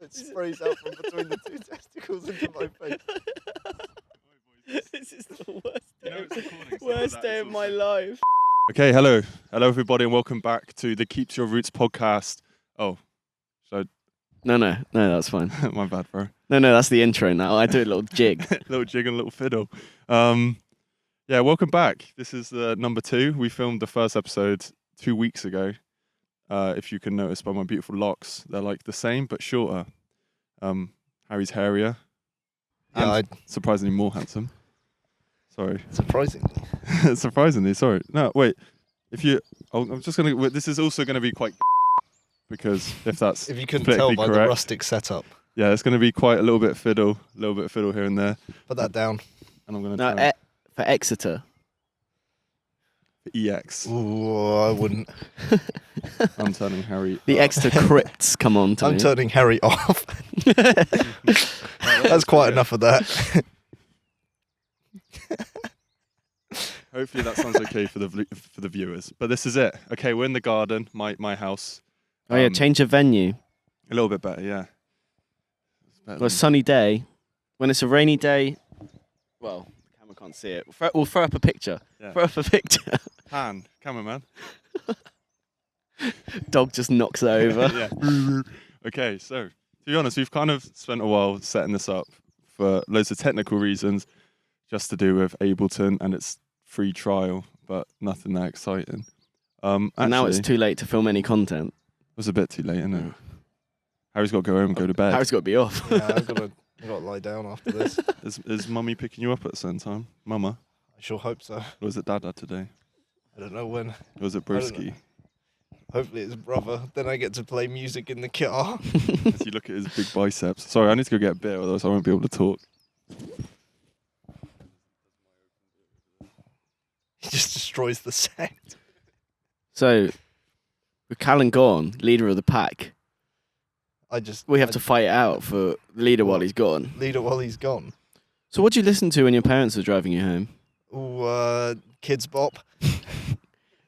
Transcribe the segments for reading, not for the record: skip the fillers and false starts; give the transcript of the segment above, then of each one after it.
it sprays out from between the two testicles into my face. This is the worst day of my life. Okay, hello everybody, and welcome back to the Keeps Your Roots podcast. Oh, No, that's fine. my bad, bro. No, that's the intro now. I do a little jig. Little jig and a little fiddle. Yeah, welcome back. This is number 2. We filmed the first episode 2 weeks ago. If you can notice by my beautiful locks, they're like the same but shorter. Harry's hairier. Yeah, and surprisingly more handsome. Sorry. Surprisingly. Surprisingly, sorry. No, wait. I'm just gonna. This is also gonna be quite because if that's if you couldn't tell by correct, the rustic setup. Yeah, it's gonna be quite a little bit fiddle here and there. Put that down. And I'm gonna for Exeter. EX. Ooh, I wouldn't. I'm turning Harry. The Exeter Crits come on to me. I'm turning Harry off. That's quite enough of that. Hopefully that sounds okay for the viewers. But this is it. Okay, we're in the garden, my house. Oh yeah, change of venue. A little bit better, yeah. Well, a sunny day. When it's a rainy day, well, the camera can't see it. We'll throw up a picture. Yeah. Throw up a picture. Cameraman. Dog just knocks it over. Yeah. Okay, so to be honest, we've kind of spent a while setting this up for loads of technical reasons, just to do with Ableton and its free trial, but nothing that exciting. And now it's too late to film any content. It was a bit too late, isn't it? Harry's got to go home and go to bed. Harry's got to be off. Yeah, I've got to lie down after this. Is mummy picking you up at the same time? Mama? I sure hope so. Or was it Dada today? I don't know when. Or was it Broski? Hopefully it's brother. Then I get to play music in the car. As you look at his big biceps. Sorry, I need to go get a beer, otherwise I won't be able to talk. He just destroys the set. So, with Callan gone, leader of the pack, we have to fight it out for the leader while he's gone. Leader while he's gone. So what do you listen to when your parents are driving you home? Ooh, Kids Bop.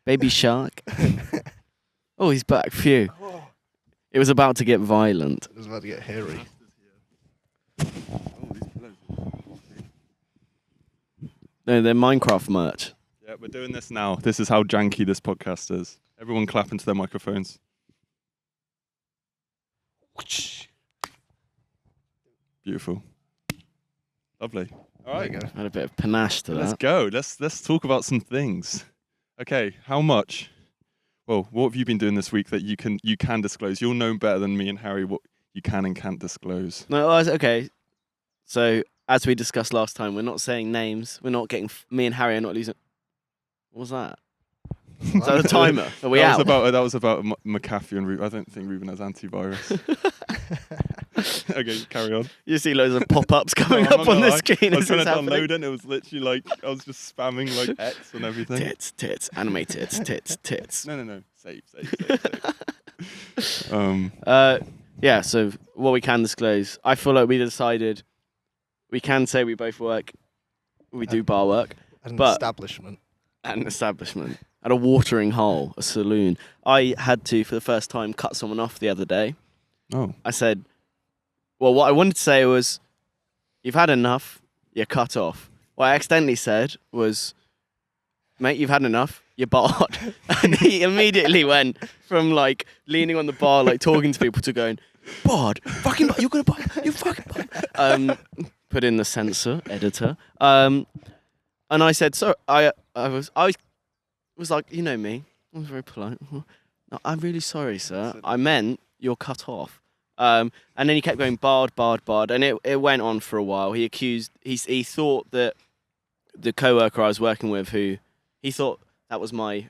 Baby Shark. Oh, he's back. Phew. It was about to get violent. It was about to get hairy. No, they're Minecraft merch. Yeah, we're doing this now. This is how janky this podcast is. Everyone clap into their microphones. Beautiful. Lovely. All right. Had a bit of panache to that. Let's go. Let's talk about some things. Okay, how much? Well, what have you been doing this week that you can disclose? You'll know better than me and Harry what you can and can't disclose. No, okay. So, as we discussed last time, we're not saying names. We're not getting... Me and Harry are not losing... What was that? Is that a timer? Are we out? That was about McAfee and Ruben. I don't think Ruben has antivirus. Okay, carry on. You see loads of pop-ups coming up on the screen. I was trying to download it and it was literally like, I was just spamming like X and everything. Tits, anime tits. No. Save. Yeah, so what we can disclose, I feel like we decided we can say we both work, we do bar work. At an establishment. At a watering hole, a saloon. I had to, for the first time, cut someone off the other day. Oh. I said, well, what I wanted to say was, you've had enough, you're cut off. What I accidentally said was, mate, you've had enough, you're barred. And he immediately went from like leaning on the bar, like talking to people, to going, barred, fucking barred, you're gonna bar, you fucking barred. Put in the censor, editor. And I said, so I was like, you know me, I was very polite. No, I'm really sorry, sir. I meant you're cut off. And then he kept going barred, and it went on for a while. He thought that the co-worker I was working with, he thought that was my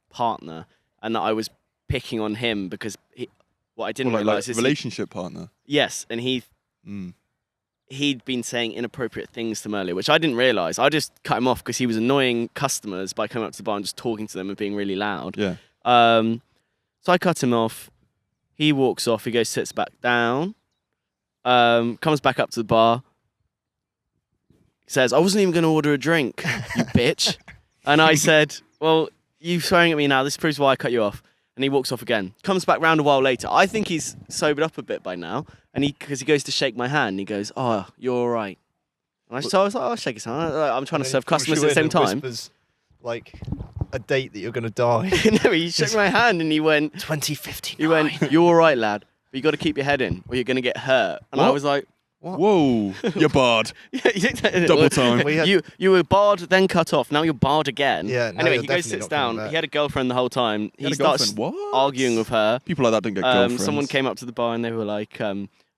partner, and that I was picking on him because what I didn't realize is relationship partner. Yes, and he'd been saying inappropriate things to me earlier, which I didn't realize. I just cut him off because he was annoying customers by coming up to the bar and just talking to them and being really loud. Yeah. So I cut him off. He walks off. He goes, sits back down. Comes back up to the bar. Says, I wasn't even going to order a drink, you bitch. And I said, well, you're swearing at me now. This proves why I cut you off. And he walks off again. Comes back round a while later. I think he's sobered up a bit by now. And because he goes to shake my hand, and he goes, "Oh, you're all right." And so I was like, "I'll shake his hand. I'm trying to serve customers at the same time." Whispers, like a date that you're gonna die. No, he shook my hand and he went, 2059. "He went, you're all right, lad, but you got to keep your head in, or you're gonna get hurt." And I What? was like, What? Whoa, you're barred. yeah, Double time. We had- You were barred, then cut off. Now you're barred again. Yeah, now Anyway, you're he goes, definitely sits not coming down. back. He had a girlfriend the whole time. He had a starts girlfriend? What? arguing with her. People like that didn't get girlfriends. Someone came up to the bar and they were like,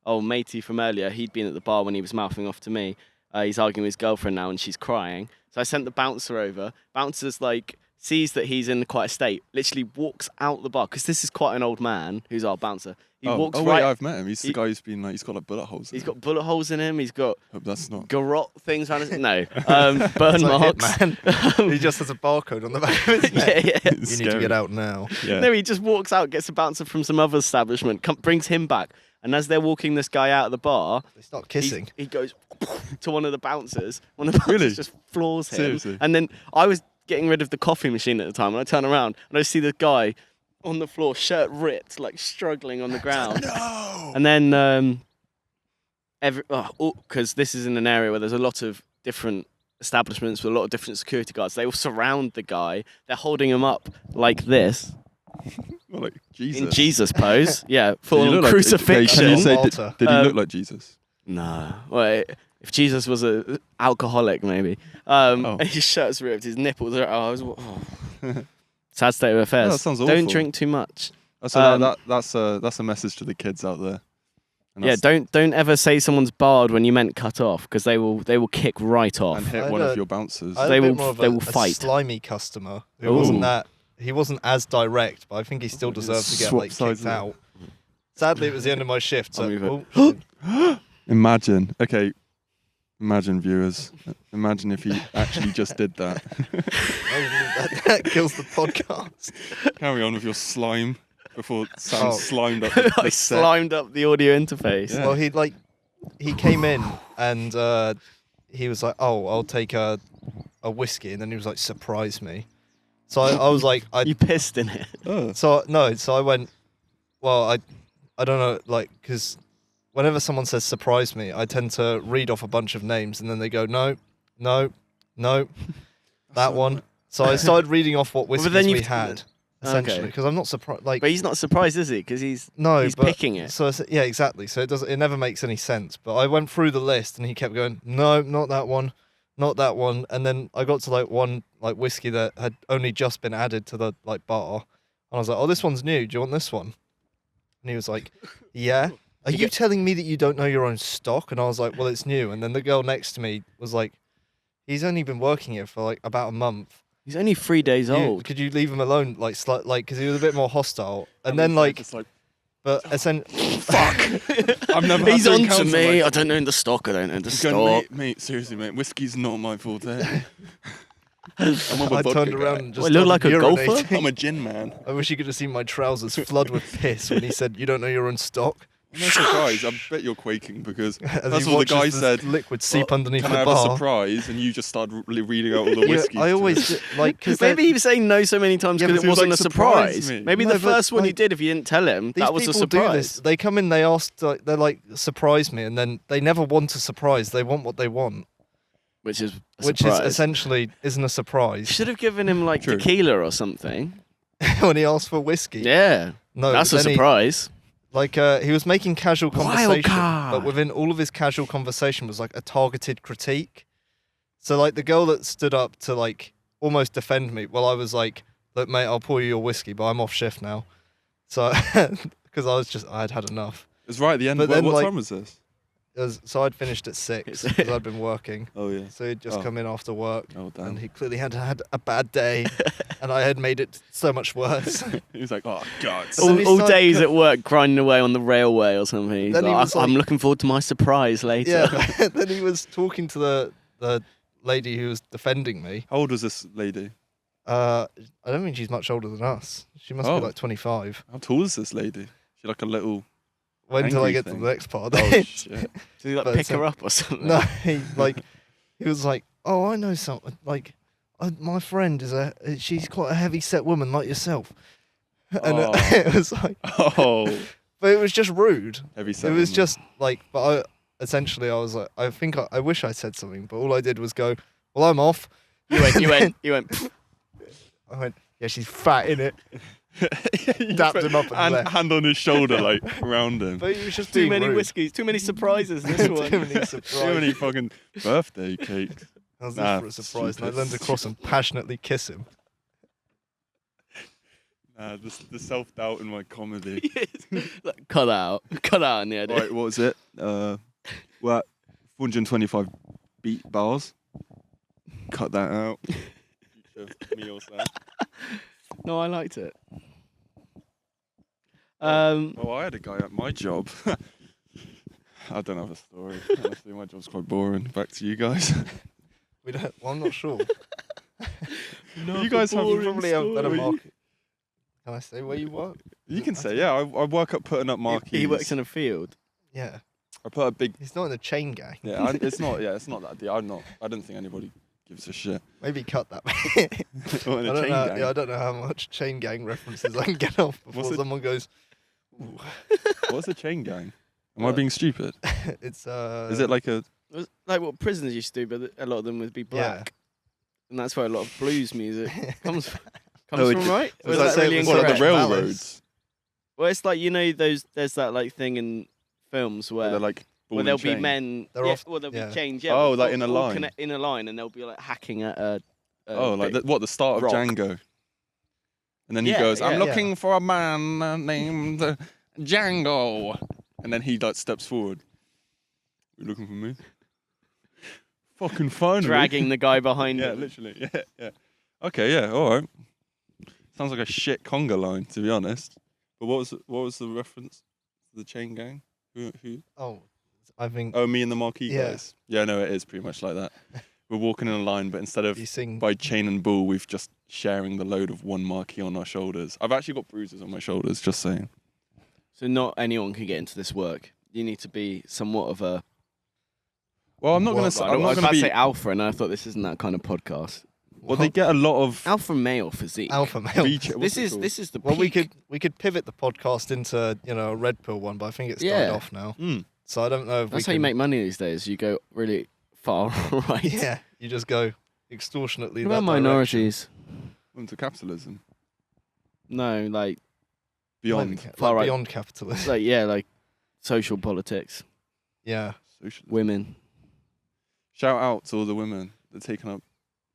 "Oh, matey from earlier, he'd been at the bar when he was mouthing off to me. He's arguing with his girlfriend now and she's crying." So I sent the bouncer over. Bouncer's like, sees that he's in quite a state, literally walks out the bar, because this is quite an old man who's our bouncer. He walks wait, right. I've met him. He's the guy who's been like, he's got like bullet holes. He's got bullet holes in him. He's got Hope that's not. garrote things around his... No. Burn It's like marks. Hitman. He just has a barcode on the back of his neck. Yeah. You need to get out now. Yeah. No, he just walks out, gets a bouncer from some other establishment, brings him back. And as they're walking this guy out of the bar, They start kissing. he goes to one of the bouncers. One of the bouncers Really? just floors him. Seriously? And then I was getting rid of the coffee machine at the time, and I turn around and I see the guy on the floor, shirt ripped, like struggling on the ground. No. And then because this is in an area where there's a lot of different establishments with a lot of different security guards. They all surround the guy. They're holding him up like this Well, like Jesus. in Jesus pose. Yeah, Did he full look on like- crucifixion. Can you say, Walter. did he Um, look like Jesus? No. Well, if Jesus was a alcoholic, maybe. And his shirt's ripped, his nipples are. Sad state of affairs. Yeah, that sounds Don't awful. drink too much. So that's a message to the kids out there. And Yeah, that's- don't ever say someone's barred when you meant cut off, because they will kick right off. and I hit had one of a- your bouncers. I had They a bit will- more of they a, will a fight. slimy customer who Ooh. wasn't that. He wasn't as direct, but I think he still deserves to get Swap like sides kicked of it. out. Sadly, it was the end of my shift. So, I'll move oh, shit. Imagine, okay, imagine viewers. Imagine if he actually just did that. that kills the podcast. Carry on with your slime before Sam Oh. slimed up the, I the set. slimed up the audio interface. Yeah. Well, he came in and he was like, "Oh, I'll take a whiskey," and then he was like, "Surprise me." So I was like, You pissed in it. Oh. So I went, well, I don't know, like, because whenever someone says surprise me, I tend to read off a bunch of names and then they go, no, that one. So I started reading off what But whiskeys then we you've- had, essentially, Okay. because I'm not surprised. Like, But he's not surprised, is he? Because he's but picking it. So yeah, exactly. So it never makes any sense. But I went through the list and he kept going, no, not that one, not that one. And then I got to like one like whiskey that had only just been added to the like bar, and I was like, oh, this one's new. Do you want this one? And he was like, yeah. Are you telling me that you don't know your own stock? And I was like, well, it's new. And then the girl next to me was like, he's only been working here for like about a month. He's only 3 days old. Could you leave him alone? Like, because he was a bit more hostile. And then like, It's like, but essentially, fuck. I've never He's had to on to encounter, me. like, I don't know the stock. I don't know the going, stock. mate, seriously, mate, whiskey's not my forte. I'm a I vodka turned guy. around and just What, he looked like started a golfer? urinating. I'm a gin man. I wish you could have seen my trousers flood with piss when he said, you don't know your own stock. I'm not surprised. I bet you're quaking because As that's he all the watches guy this said. liquid seep underneath Can the I have a bar. surprise? And you just started reading out all the Yeah, whiskey. I always do, like, because Maybe he was saying no so many times Yeah, because but it he was wasn't like, a "Surprise surprise. me." Maybe No, the but, first one he like, did, if you didn't tell him, these that was a people do this. surprise. They come in, they ask, like, they're like, surprise me, and then they never want a surprise. They want what they want, Which is a which surprise. is essentially isn't a You surprise. should have given him like True. tequila or something. When he asked for whiskey, Yeah, no, that's but a then surprise. he was making casual Wild conversation, card. but within all of his casual conversation was like a targeted critique. So like the girl that stood up to like almost defend me, well, I was like, look, mate, I'll pour you your whiskey, but I'm off shift now. So because I'd had enough. It's right at the end. But What, then, what like- time was this? So I'd finished at 6 because I'd been working. Oh yeah. So he'd just Oh. come in after work, Oh damn. and he clearly had had a bad day, and I had made it so much worse. He was like, oh god. And then he All started days co- at work, grinding away on the railway or something. He's Then he like, was I'm like- looking forward to my surprise later. Yeah. Then he was talking to the lady who was defending me. How old was this lady? I don't think she's much older than us. She must Oh. be like 25. How tall is this lady? She like a little. When till I Angry get to thing. the next part? Oh shit. Did he like But pick her up or something? No, he was like, oh, I know something. Like, my friend she's quite a heavy set woman like yourself. and Oh. it was like, Oh, but it was just rude. heavy It set. was just like, but essentially I was like, I wish I said something, but all I did was go, well, I'm off. You went. I went, yeah, she's fat in it. Dapped him up and left. Hand on his shoulder, like around him. But he was just Too being many rude. whiskeys, too many surprises. This Too one. many surprises. Too many fucking birthday cakes. I was Nah, there for a surprise, and I stupid. leaned across and passionately kiss him. The self-doubt in my comedy. Like, cut out in the edit. Right, what was it? We're at 425 beat bars. Cut that out. Future me or Sam. No, I liked it. Well, I had a guy at my job. I don't have a story. Honestly, my job's quite boring. Back to you guys. We don't. Well, I'm not sure. You guys have You probably have better story. market. Can I say where you work? You can say, yeah. I work up putting up marquees. He works in a field. Yeah, I put a big. he's not in the chain gang. Yeah, it's not. Yeah, it's not that deep. I don't think anybody gives a shit. Maybe cut that. Not in I a don't chain know. gang. Yeah, I don't know how much chain gang references I can get off before What's it- someone goes. Ooh. What's a chain gang? Am I being stupid? It's Is it like a? It was like what prisoners used to do, but a lot of them would be black. And that's where a lot of blues music comes from, Oh, right? Or was is that that really was What are the incorrect? Ballads. railroads? Well, it's like, there's that like thing in films where They're like. ball there'll and be chain. men. They're yeah, off- well, there'll yeah. be chains. Yeah, Oh, but like in a line. in a line, and they'll be like hacking at a. Oh, like bit- the start of rock. Django. And then he Yeah, goes, "I'm yeah. looking for a man named Django," and then he like steps forward. You looking for me? Fucking finally. dragging the guy behind Yeah, him. literally. Yeah. Okay, yeah, all right. Sounds like a shit conga line, to be honest. But what was the reference to the chain gang? Who? Oh, I think Oh, me and the marquee Yeah. guys. Yeah, no, it is pretty much like that. We're walking in a line, but instead of you sing. by chain and bull, we've just sharing the load of one marquee on our shoulders. I've actually got bruises on my shoulders, just saying. So not anyone can get into this work. You need to be somewhat of a. Well, I'm not Well, gonna say. I I'm was not about gonna to be. say alpha, and I thought this isn't that kind of podcast. Well, they get a lot of. Alpha male physique. Alpha male. Beach, what's This it is called? this is the. Well, peak. we could pivot the podcast into a red pill one, but I think it's died Yeah. off now. Mm. So I don't know if That's we how you can, make money these days. You go really far right. Yeah, you just go extortionately. What that about direction. minorities? Into capitalism. No, like Beyond. Far right. Beyond capitalism. like social politics, Yeah. Socialism. women. Shout out to all the women that are taking up,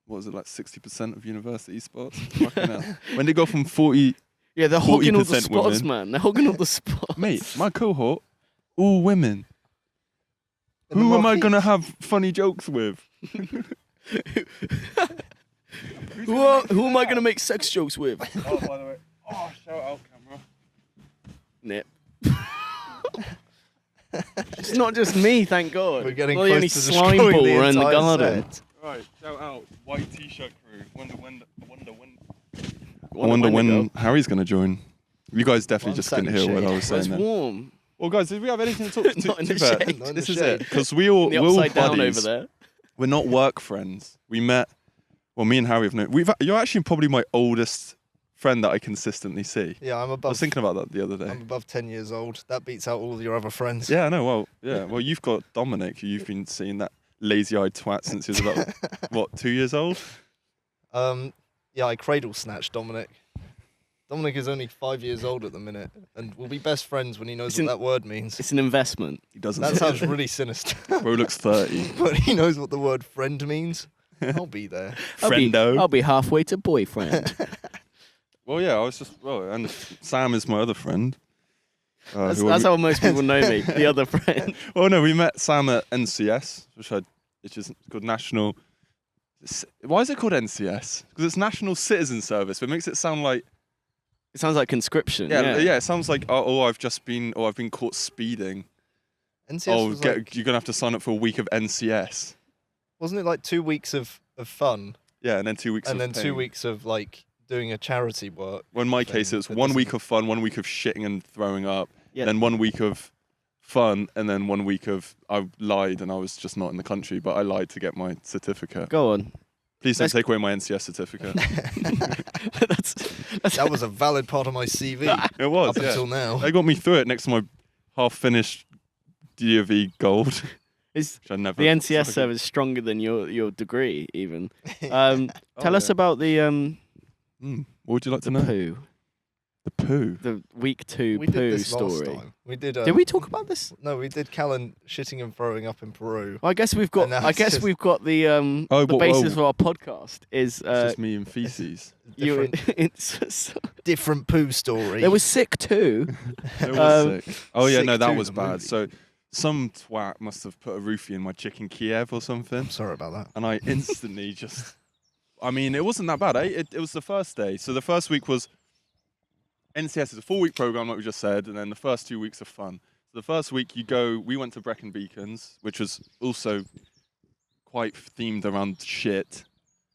what was it, like 60% of university spots? Fucking hell. When they go from 40, Yeah, they're hogging all the 40% spots, women. man. They're hogging all the spots. mate, my cohort, all women. In the Who am I marquee. going to have funny jokes with? Who am I gonna make sex jokes with? Oh, by the way. Oh, shout out, camera. Nip. It's not just me, thank God. We're getting not the only close to slime destroying ball the around the entire garden. set. Right, shout out, white t-shirt crew. I wonder Wonder when go. Harry's going to join. You guys definitely Well, just I'm couldn't hear sat in what I the was Well, it's saying then. warm. Well, guys, did we have anything to talk to? Not in the fair, shade. Not in This the is shade. it. Because we're all The buddies. upside down over there. We're not work friends. We met. Well, me and Harry have known. You're actually probably my oldest friend that I consistently see. Yeah, I'm I above. was thinking about that the other day. I'm above 10 years old. That beats out all of your other friends. Yeah, I know. Well, yeah. Well, you've got Dominic, who you've been seeing that lazy-eyed twat since he was about what, 2 years old? Yeah, I cradle snatched Dominic. Dominic is only 5 years old at the minute, and we'll be best friends when he knows It's what an- that word means. It's an investment. He doesn't. That sounds really sinister. Bro looks 30. But he knows what the word friend means. I'll be there. I'll be halfway to boyfriend. Well, yeah. I was just and Sam is my other friend. That's who how most people know me. The other friend. Well, no, we met Sam at NCS, which is called National. Why is it called NCS? Because it's National Citizen Service. But it makes it sound like It sounds like conscription. yeah. It sounds like I've been caught speeding. NCS was like, You're gonna have to sign up for a week of NCS. wasn't it like 2 weeks of fun Yeah, and then 2 weeks. and of then 2 pain. weeks of like doing a charity work? Well, in my thing case, it was that 1 doesn't- week of fun, 1 week of shitting and throwing up, Yeah. then 1 week of fun, and then 1 week of I lied and I was just not in the country, but I lied to get my certificate. Go on. Please don't take away my NCS certificate. That was a valid part of my CV. It was, up until now. They got me through it next to my half-finished DOV gold. Is which I never. the NCS service stronger than your degree even? Tell us about the what would you like to know? poo. The poo. The week 2 We poo did this story. last time. We did. Did we talk about this? No, we did Callan shitting and throwing up in Peru. Well, I guess we've got. And now I it's guess just- we've got the basis of our podcast is It's just me and feces. you. Different, different poo story. There was sick too. It was sick. Oh yeah, Sick no, that too, was the bad. movie. So some twat must have put a roofie in my chicken Kiev or something, I'm sorry about that. and I instantly just. I mean, it wasn't that bad. It was the first day. So the first week was. NCS is a 4-week program, like we just said, and then the first 2 weeks are fun. So the first week we went to Brecon Beacons, which was also quite themed around shit.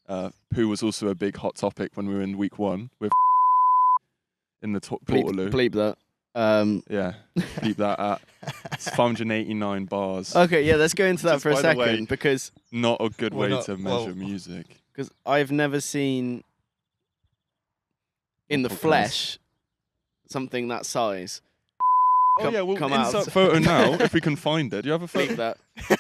Poo was also a big hot topic when we were in week 1 with in the Portaloo. Bleep that. Yeah, keep that at it's 589 bars. Okay, yeah, let's go into that Just for a by the way, second because Not a good We're way not- to measure music. I've never seen in the Podcast. flesh something that size. Oh yeah, we'll come insert out. photo now if we can find it. Do you have a Bleep photo?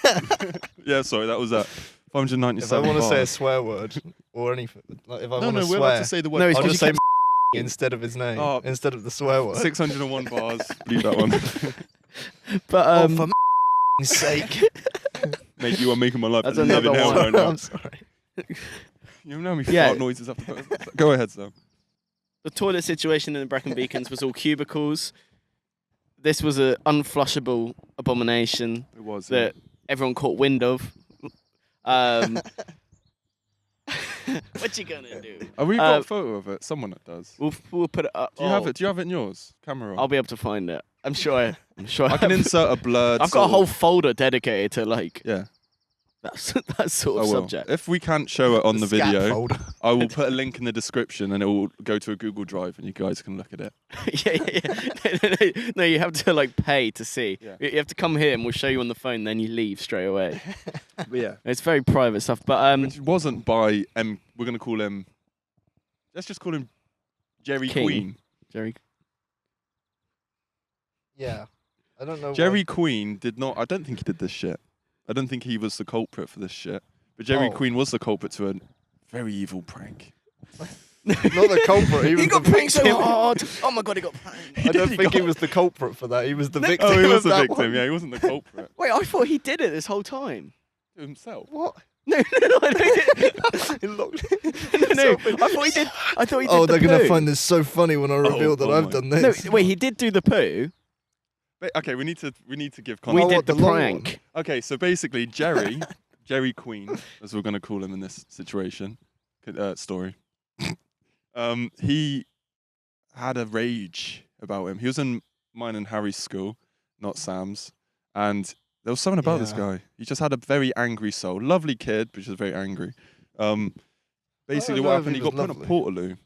that. Yeah, sorry, that was at 597 If I want to say a bars. swear word or anything, like if I No, want no, to we're swear, about to say the word. No, it's I'll 'cause just you say instead of his name, Oh. instead of the swear word. 601 bars. Leave that one. But Oh, for sake! Mate, you are making my life a That's living another hell one. right now. I'm sorry. You know how many Yeah. fart noises after. Go ahead, Sam. the toilet situation in the Brecon Beacons was all cubicles. This was an unflushable abomination It was. that everyone caught wind of. What you gonna do? Have we got a photo of it? Someone that does. We'll put it up. Do you have it? Do you have it in yours? Camera on. I'll be able to find it. I'm sure. I I can have. insert a blurred. I've got a sort whole of- folder dedicated to like Yeah. that sort I of will. subject. If we can't show it on the scat video, folder. I will put a link in the description and it will go to a Google Drive and you guys can look at it. yeah. No, you have to like pay to see. Yeah. You have to come here and we'll show you on the phone. Then you leave straight away. But yeah. It's very private stuff. But Which wasn't by we're gonna call him. Let's just call him Jerry King. Queen. Jerry. Yeah, I don't know. Jerry Queen did not. I don't think he did this shit. I don't think he was the culprit for this shit. But Jerry Oh. Queen was the culprit to a very evil prank. Not the culprit. He was got the pranked so victim. hard. Oh my god, he got pranked. I don't think he was the culprit for that. He was the victim. Oh, he was of the that victim. one. Yeah, he wasn't the culprit Wait, I thought he did it this whole time. himself. What? No, I don't. He locked No, I thought he did. I thought he did. Oh, the they're gonna poo. find this so funny when I reveal that oh I've my- done No, this. wait, he did do the poo. Okay, we need to give We context. Oh, did what, the the long prank. Okay, so basically, Jerry Queen, as we're gonna call him in this situation, story. He had a rage about him. He was in mine and Harry's school, not Sam's, and there was something about this Yeah. guy. He just had a very angry soul. Lovely kid, but just very angry. Basically, don't what know if happened? He he got was put in a lovely. Portaloo.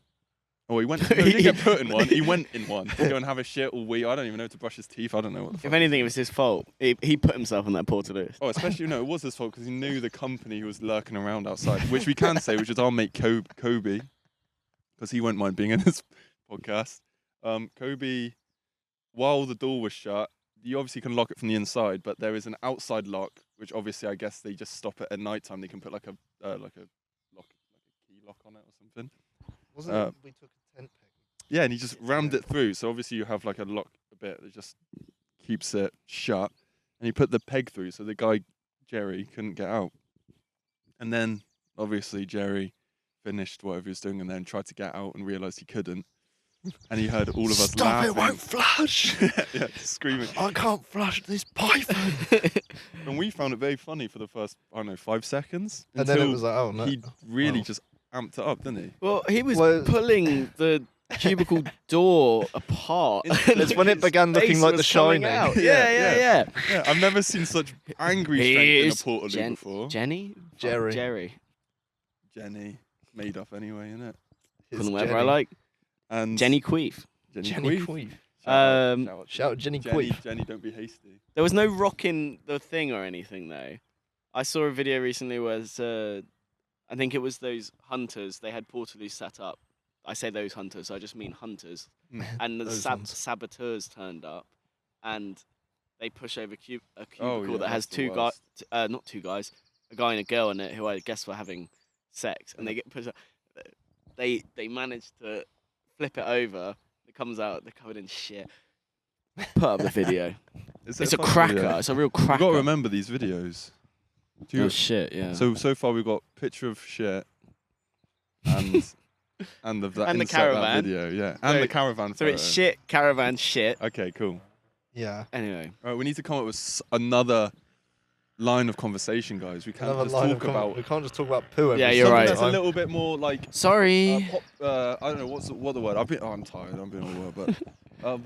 Oh, he went. No, he didn't get put in one. He went in one to go and have a shit or wee. I don't even know to brush his teeth. I don't know what the fuck. If anything, it was his fault. He put himself on that Portaloo. Oh, especially, no, it was his fault because he knew the company who was lurking around outside, which we can say, which is our mate Kobe, because he won't mind being in this podcast. Kobe, while the door was shut, you obviously can lock it from the inside, but there is an outside lock, which obviously I guess they just stop it at night time. They can put like a key lock on it or something. Wasn't it? We took a tent peg. Yeah, and he just rammed it through. So obviously you have like a lock bit that just keeps it shut. And he put the peg through so the guy, Jerry, couldn't get out. And then obviously Jerry finished whatever he was doing and then tried to get out and realised he couldn't. And he heard all of us Stop laughing. it! Won't flush. Yeah, screaming. I can't flush this python. And we found it very funny for the first, I don't know, 5 seconds. And then it until was like, oh no. he really Wow. just amped it up, didn't he? Well, he was Well- pulling the cubicle door apart. It's when it began looking Face like was The coming Shining. out. Yeah, Yeah. Yeah, I've never seen such angry strength in a Here's Portaloo before. Jenny? Jerry. Oh, Jerry. Jenny, made up anyway, innit? His Call him whatever I Jenny. like. And Jenny Queef. Jenny Queef. Queef. Shout Shout Jenny Jenny, Queef. Jenny, don't be hasty. There was no rocking the thing or anything though. I saw a video recently where I think it was those hunters. They had Portaloos set up. I say those hunters, I just mean hunters. And the Those ones. saboteurs turned up, and they push over a Oh, cubicle yeah, that has that's the two guys, worst. not two guys, a guy and a girl in it who I guess were having sex, and they get pushed. They managed to flip it over. It comes out. They're covered in shit. Put up the video. It's It's a fun cracker. video. It's a real You cracker. got to remember these videos. Do you- Oh shit! Yeah. So far we've got picture of shit and and the And the insert that caravan. video, yeah, and So- the caravan. so it's photo. shit, caravan, shit. Okay, cool. Yeah. Anyway, All right, we need to come up with another line of conversation, guys. We can't Another just line talk of about we can't just talk about poo every Yeah, you're single right. that's a time. little bit more like sorry. I don't know what the word. I'm tired. I'm being all word, but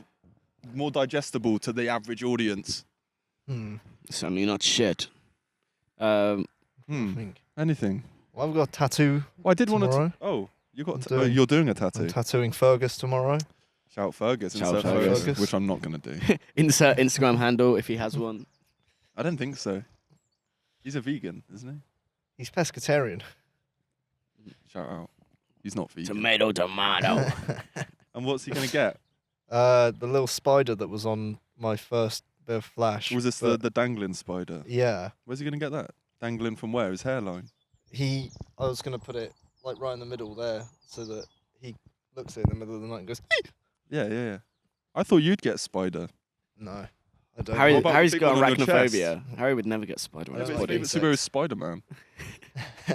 more digestible to the average audience. Certainly not shit. I think. Anything. Well, I've got a tattoo. Well, I did want to. Tomorrow? Oh, you got. doing- You're doing a I'm tattoo. tattooing Fergus tomorrow. Shout Fergus. Shout Insert Fergus. Fergus, which I'm not gonna do. Insert Instagram handle if he has one. I don't think so. He's a vegan, isn't he? He's pescatarian. Shout out. He's not vegan. Tomato. And what's he gonna get? The little spider that was on my first bit of Flash. Was this but- the dangling spider? Yeah. Where's he gonna get that? Dangling from where? His hairline. I was gonna put it like right in the middle there, so that he looks at it in the middle of the night and goes, Yeah. I thought you'd get spider. no, I don't. Harry, What about Harry's the big got one on your arachnophobia. Harry would never get spider on I his don't His like body. favourite insects. superhero is Spider-Man.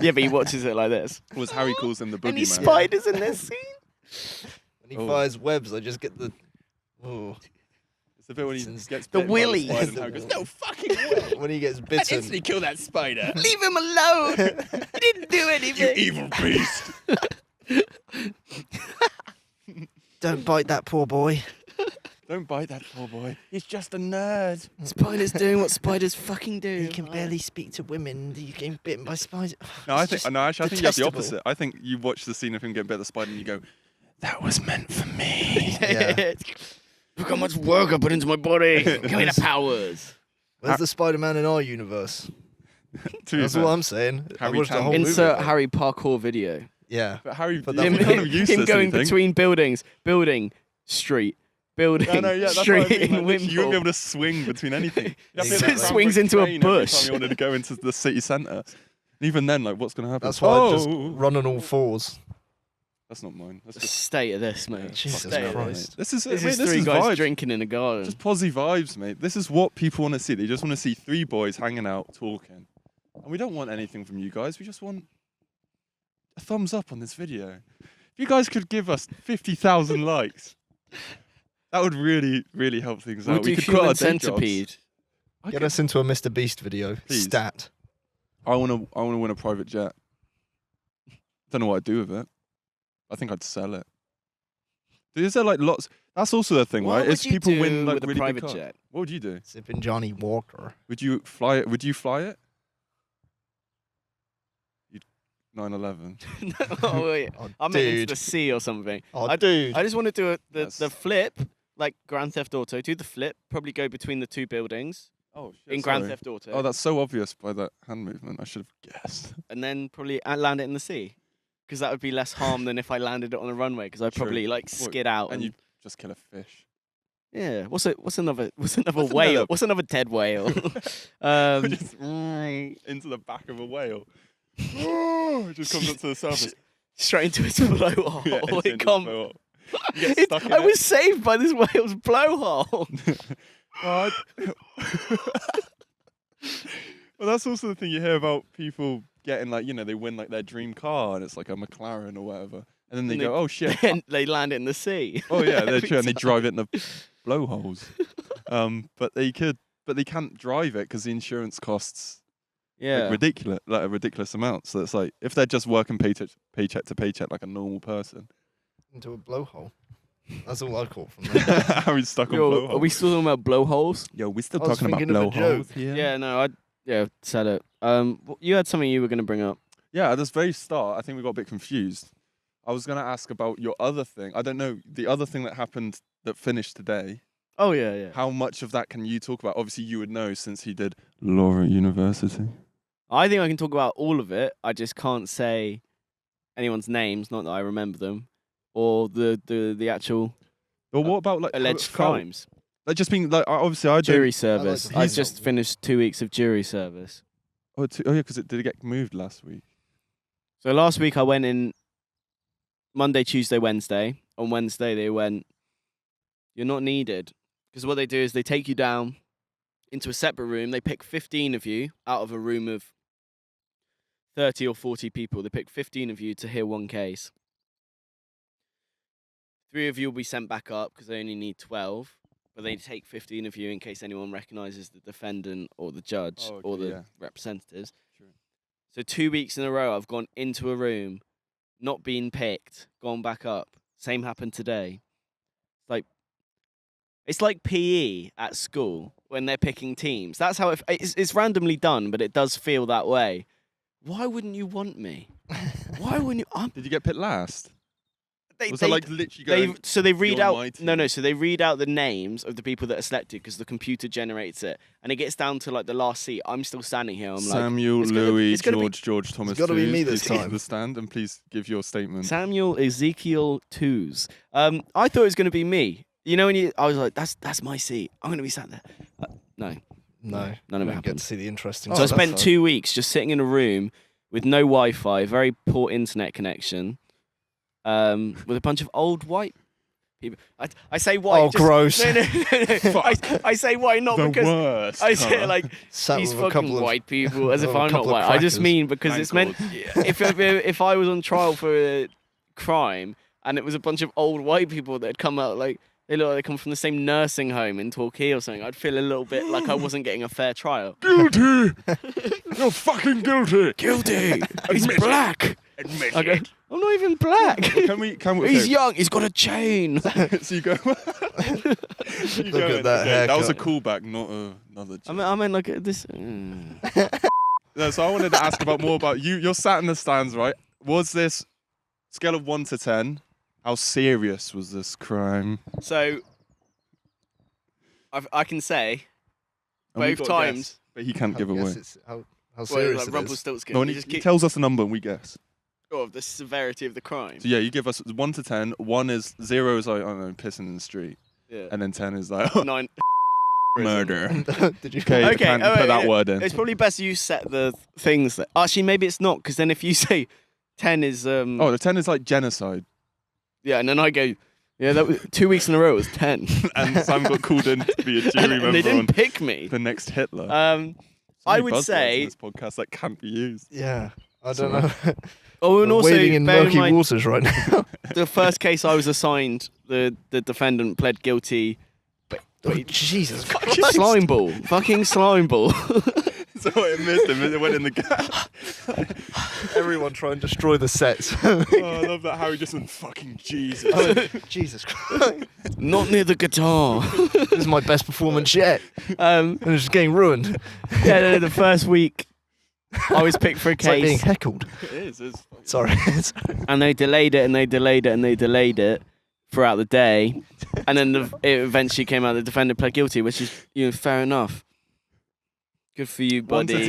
Yeah, but he watches it like this. Was Harry calls him the Any boogeyman. spiders in this scene? When he Oh. fires webs, I just get the. Oh. It's the bit when he Since- gets The bitten by willy. spider and Harry goes, no fucking way. When he gets bitten. kill that spider. Leave him alone. He didn't do anything. evil beast. Don't bite that poor boy. Don't bite that poor boy. He's just a nerd. Spiders doing what spiders fucking do. He can barely speak to women. You getting bitten by spiders. No, I think you have the detestable. opposite. I think you watch the scene of him getting bit by the spider and you go, that was meant for me. Yeah. Look how much work I put into my body. Give me the powers. Where's the Spider-Man in our universe? To be That's fair. what I'm saying. I Harry watched the Tandy. whole movie. Insert Harry parkour video. Yeah. But Harry, But that's that Him, would kind of useless. him going you think? between buildings. Building, street, building, No, yeah, that's street what I mean. in Like, you won't be able Wimble. to swing between anything. You have to Exactly. hit that Swings Cranbrook into a train every bush. time you wanted to go into the city centre. And even then, like, what's going to happen? That's why I just Oh! run on all fours. That's not mine. That's The just state of this, mate. Jesus State of Christ. this. This is This mate, is this three is guys vibes. drinking in a garden. Just posy vibes, mate. This is what people want to see. They just want to see three boys hanging out, talking. And we don't want anything from you guys. We just want a thumbs up on this video. If you guys could give us 50,000 likes, that would really, really help things We'll out. do We could quit human our day jobs. centipede. Get us into a Mr. Beast video. Please. Stat. I want to win a private jet. Don't know what I'd do with it. I think I'd sell it. Is there like lots? That's also the thing, What right? would Is you people do win like with a really private big cars. jet? What would you do? Sipping Johnny Walker. Would you fly it? Would you fly it? 9/11. Oh, wait. Oh, I meant into dude. the sea or something. Oh, dude. I just want to do the That's- flip, like Grand Theft Auto. Do the flip, probably go between the two buildings Oh shit! in Grand sorry. Theft Auto. Oh, that's so obvious by that hand movement. I should have guessed. And then probably land it in the sea. Because that would be less harm than if I landed it on a runway. Because I'd True. probably like Well, skid out. And you just kill a fish. Yeah. What's another What's whale? another- What's another dead whale? Just into the back of a whale. It just comes up to the surface. Straight into its blowhole. Yeah, it's in It the come- boat. You get stuck in I it. was saved by this whale's blowhole. Well, well, that's also the thing you hear about people getting like, they win like their dream car and it's like a McLaren or whatever. And then they And go, oh shit. And they land it in the sea. Oh yeah, they're Every true, and they time. drive it in the blowholes. But they can't drive it because the insurance costs Yeah. like a ridiculous amount. So it's like if they're just working paycheck to paycheck like a normal person. Into a blowhole. That's all I caught from that. How he's stuck on Yo, blowholes. are we still talking about blowholes? Yo, we're still I was talking about thinking of a blowholes. joke. Yeah, no, said it. You had something you were going to bring up. Yeah, at this very start, I think we got a bit confused. I was going to ask about your other thing. I don't know, the other thing that happened that finished today. Oh, yeah. How much of that can you talk about? Obviously, you would know since he did law at university. I think I can talk about all of it. I just can't say anyone's names, not that I remember them, or the actual But what about like alleged how- crimes. Like just being like obviously I don't. Jury service. to I find just out. finished 2 weeks of jury service. Oh yeah, because did it get moved last week? So last week I went in Monday, Tuesday, Wednesday. On Wednesday they went, "You're not needed," because what they do is they take you down into a separate room. They pick 15 of you out of a room of 30 or 40 people. They pick 15 of you to hear one case. 3 of you will be sent back up because they only need 12. But they take 15 of you in case anyone recognises the defendant or the judge Oh, or okay, the yeah. representatives. True. So 2 weeks in a row, I've gone into a room, not been picked, gone back up. Same happened today. It's like PE at school when they're picking teams. That's how it's randomly done, but it does feel that way. Why wouldn't you want me? Why wouldn't you? Did you get picked last? Was They, it like literally going? so they read "You're out my no. team"? So they read out the names of the people that are selected because the computer generates it, and it gets down to like the last seat. I'm still standing here. I'm Samuel, it's gonna- Louis, it's gonna be- George, Thomas. gotta be Tooze, me this please come to time. the stand and please give your statement. Samuel Ezekiel Tooze. I thought it was going to be me. You know, I was like, that's my seat. I'm going to be sat there. No, No, none of it don't get happened. to see the interesting. Oh, So I stuff. spent that's 2 weeks just sitting in a room with no Wi-Fi, very poor internet connection, with a bunch of old white people. I say white. Oh, gross. No. I say white not the because worst. I say colour. like Sat these with a fucking couple of white people as if a I'm not couple of white. I just crackers. mean because it's meant. Mangled. If I was on trial for a crime and it was a bunch of old white people that had come out like. They look like they come from the same nursing home in Torquay or something. I'd feel a little bit like I wasn't getting a fair trial. Guilty. You're fucking guilty. Guilty. He's black. Admit I go, I'm not even black. Can we? He's okay. young. He's got a chain. So you go. Look at that haircut. That was a callback, not another. I meant like this. No, so I wanted to ask more about you. You're sat in the stands, right? Was this scale of 1 to 10? How serious was this crime? So I can say And we've both got a times. guess, but he can't give How- away. yes, it's- how Well, serious like it is. Rumpelstiltskin. No, and you he just keep tells us a number and we guess. of the severity of the crime. So yeah, you give us 1 to 10. 1 is 0 is like I don't know, pissing in the street, Yeah. and then 10 is like 9. murder. Did you? Okay, Okay, can't oh, put that yeah. word in. It's probably best you set the things that. Actually, maybe it's not because then if you say 10 is Oh, the 10 is like genocide, yeah, and then I go yeah, that was 2 weeks in a row. It was 10. and Sam got called in to be a jury and member they on didn't pick me. the next Hitler. I many would buzzwords say- in this podcast that can't be used. Yeah, I So- don't know. Oh, and We're also wading in bear in murky mind, waters right now. the first case I was assigned, the defendant pled guilty. Oh, Jesus Christ! Slime ball, fucking slime ball. So it missed him. It went in the gap. Everyone try and destroy the sets. Oh, I love that Harry just went fucking Jesus. Oh, Jesus Christ! Not near the guitar. This is my best performance yet, and it's getting ruined. Yeah, no, the first week I was picked for a It's like being case, heckled. It is. It's Sorry. and they delayed it and they delayed it and they delayed it throughout the day, and then it eventually came out the defendant pled guilty, which is fair enough. Good for you, 1 to buddy.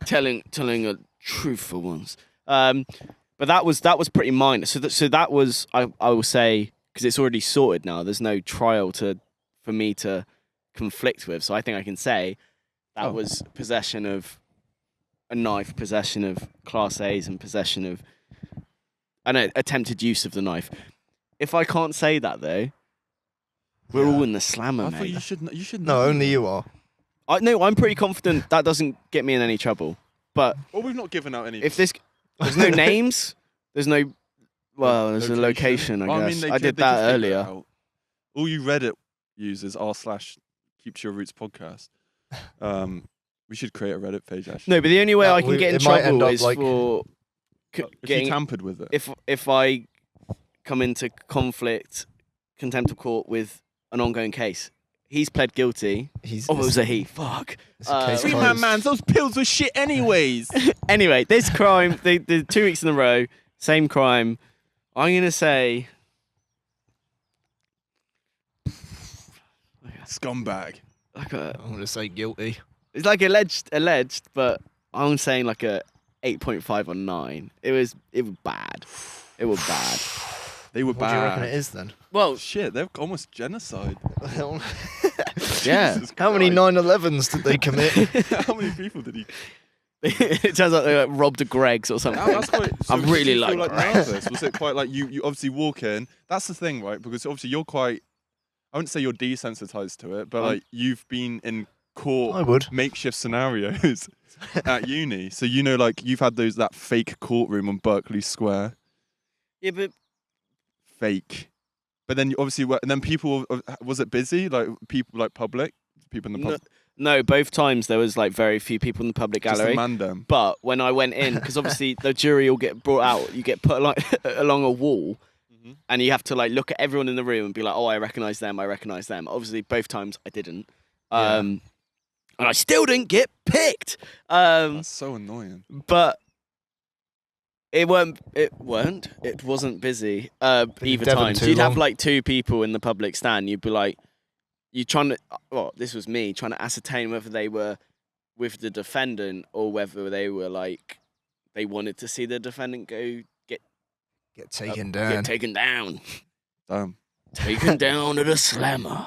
10. telling a truth for once. But that was pretty minor. So that was I will say because it's already sorted now. There's no trial for me to conflict with. So I think I can say that Oh. was possession of a knife, possession of Class A's, and possession of attempted use of the knife. If I can't say that though, we're all in the slammer, I thought mate. you should. You should. No, know. only you are. No, I'm pretty confident that doesn't get me in any trouble. But Well, we've not given out any. if there's no names, there's no. Well, there's a location. I Well, guess they I ju- did they that just figured it earlier. out. All you Reddit users r/keeps your roots podcast. We should create a Reddit page actually. No, but the only way I can get in it might end trouble up is like- for If you getting tampered with it. if I come into conflict, contempt of court with an ongoing case. He's pled guilty. He's. Oh, it was a he. Fuck. It's a case Free closed. Those pills were shit anyways. Anyway, this crime, the 2 weeks in a row, same crime. I'm gonna say Scumbag. like I'm gonna say guilty. it's like alleged, but I'm saying like a 8.5 or 9. It was bad. It was bad. They were What do you reckon bad. it is then? Well, Shit, they're almost genocide. yeah. Jesus How many Christ. 9/11s did they commit? How many people did he? It turns out they like, robbed a Greg's or something. That's quite, so I'm did really you feel like nervous. Was it quite like you obviously walk in? That's the thing, right? Because obviously you're quite. I wouldn't say you're desensitized to it, but like you've been in court I would. makeshift scenarios at uni, so you know, like you've had that fake courtroom on Berkeley Square, Yeah, but fake. But then you obviously and then people, was it busy? Like people, like public people in the pub. no, both times there was like very few people in the public Just gallery. the mandem. But when I went in, because obviously the jury will get brought out, you get put along a wall, and you have to like look at everyone in the room and be like, oh, I recognise them, I recognise them. Obviously, both times I didn't, and I still didn't get picked. That's so annoying. But it wasn't busy either Devon time. So too you'd have long. like 2 people in the public stand. You'd be like, you trying to. Well, this was me trying to ascertain whether they were with the defendant or whether they were like they wanted to see the defendant get taken get taken down, Damn. taken down at a slammer.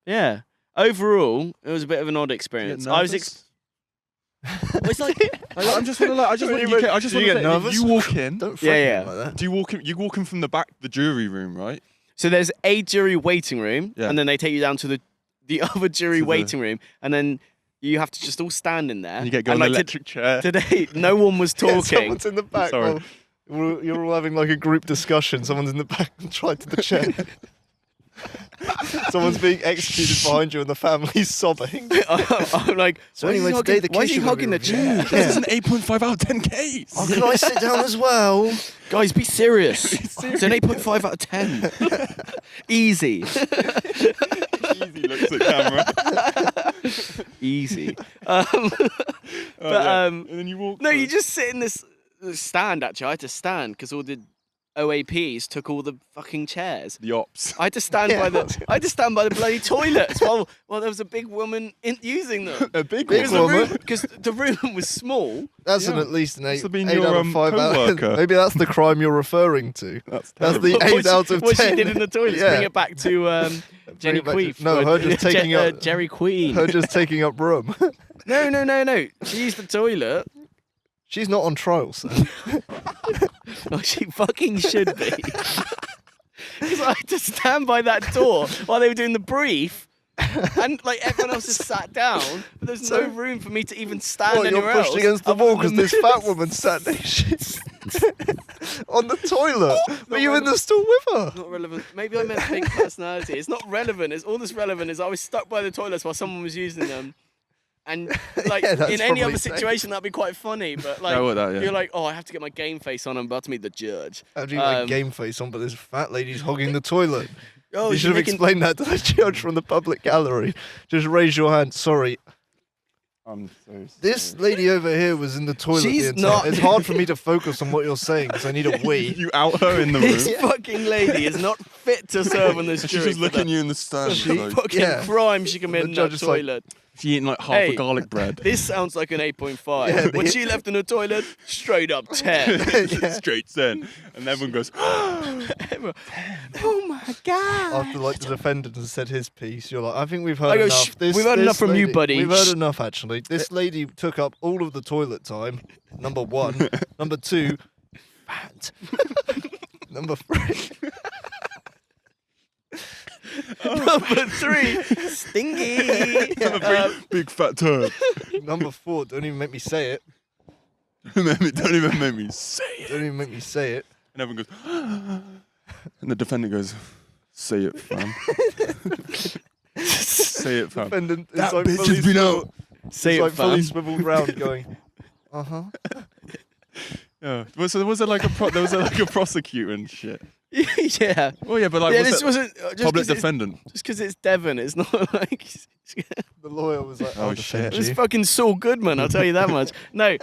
Yeah. Overall, it was a bit of an odd experience. I was. It's like I'm just want to. I just want Really, you. I just do want you to. get nervous? You walk in. Don't Yeah, threaten yeah. me like that. Do you walk in? You walk in from the back, the jury room, right? So there's a jury waiting room, Yeah. and then they take you down to the other jury To the- waiting room, and then you have to just all stand in there. And you get go on like, an electric chair. Today, no one was Yeah, talking. someone's in the back. Sorry. While you're all having like a group discussion. Someone's in the back and tried to the chair. Someone's being executed behind you and the family's sobbing. I'm like, So why is he anyway, today hugging, the why is case he you're gonna hugging be the chair? reviewing. This is an 8.5 out of 10 case. Oh, can I sit down as well? Guys, be serious. It's an 8.5 out of 10. Easy. Easy looks at camera. Easy. And then you walk. No, through. you just sit in this stand, actually. I had to stand because all the OAPs took all the fucking chairs. The ops. I had to stand Yeah. by the bloody toilets while there was a big woman using them. A big Big one. woman. Because the room was small. That's Yeah. at least an 8, Must have been 8 your, out of 5 co-worker. Maybe that's the crime you're referring to. That's That's terrible. the 8 out of 10. What she did in the toilets, Yeah. bring it back to Jenny it back to- Queef. no, her just taking up- Jerry Queen. Her just taking up room. No. She used the toilet. She's not on trial, sir. Oh, she fucking should be. Because I had to stand by that door while they were doing the brief. And like everyone else is sat down, but there's no room for me to even stand What, anywhere you're pushed else. against the other wall than because this the- fat woman sat next on the toilet. Were you in the stool with her? Not relevant. Maybe I meant big personality. It's not relevant. It's all that's relevant is I was stuck by the toilets while someone was using them. And like Yeah, that's in any probably other safe. situation that'd be quite funny, but like Yeah. you're like, oh, I have to get my game face on. I'm about to meet the judge. How do you make game face on, but this fat lady's hogging the toilet? Oh, You should have explained that to the judge from the public gallery. Just raise your hand. Sorry, I'm so this sorry. lady over here was in the toilet. She's the entire- not- It's hard for me to focus on what you're saying because I need a wee. You out her in the This room. fucking lady is not fit to serve on this She's jury. just looking you in the stand. She- like, Fucking Yeah. crime she committed The in judge that is like- toilet. she eating like half Hey. a garlic bread. This sounds like an 8.5. Yeah, when the- she left in the toilet, straight up 10. Yeah. Straight in. And everyone goes, Oh my god. After like the defendant has said his piece, you're like, I think we've heard I go, enough. "Shh, we've heard enough from you, buddy. We've heard Shh." enough actually. This lady took up all of the toilet time. Number 1. Number 2, fat. Number 3. Number 3, stingy. big fat turd. Number 4, don't even make me say it. Don't even make me say it. Don't even make me say it. And everyone goes, and the defendant goes, say it, fam. Say it, fam. Defendant is That like bitch fully has been swivel- out. Say it's it, like fully fam. swiveled round going, uh-huh. Yeah. Was there like a prosecutor and shit? Yeah. Oh yeah, but like Yeah, was this it wasn't just public 'cause it's- defendant. just because it's Devon. It's not like The lawyer was like, Oh, I'll defend shit. it's you. fucking Saul Goodman. I'll tell you that much. No, He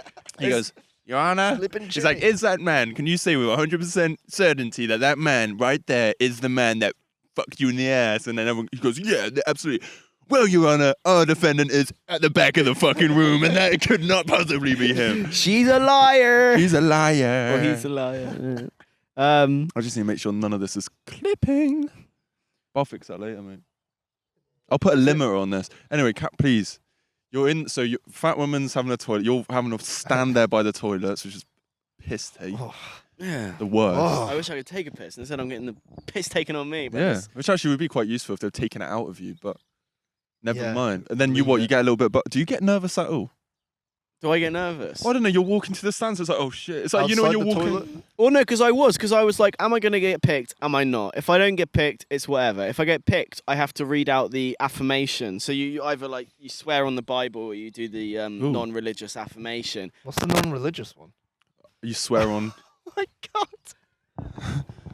it's- goes, Your Honor. Flippin' He's like, Jimmy. is that man? Can you say with 100% certainty that that man right there is the man that fucked you in the ass? And then everyone he goes, yeah, absolutely. well, Your Honor, our defendant is at the back of the fucking room, and that could not possibly be him. She's a liar. He's a liar. Or he's a liar. I just need to make sure none of this is clipping. I'll fix that later, mate. I'll put a limiter on this. Anyway, Kat, please. You're in. So, fat woman's having a toilet. You're having to stand there by the toilets, which is piss take. Oh. Yeah. The worst. I wish I could take a piss. Instead, I'm getting the piss taken on me. But Yeah, which actually would be quite useful if they're taking it out of you, but never Yeah. mind. And then you get a little bit. But do you get nervous at all? Do I get nervous? I don't know. You're walking to the stands. It's like, oh shit. It's like you know when Outside you're the walking. toilet? Well, no, because I was like, am I going to get picked? Am I not? If I don't get picked, it's whatever. If I get picked, I have to read out the affirmation. So you either like you swear on the Bible or you do the non-religious affirmation. What's the non-religious one? You swear on. Oh my God.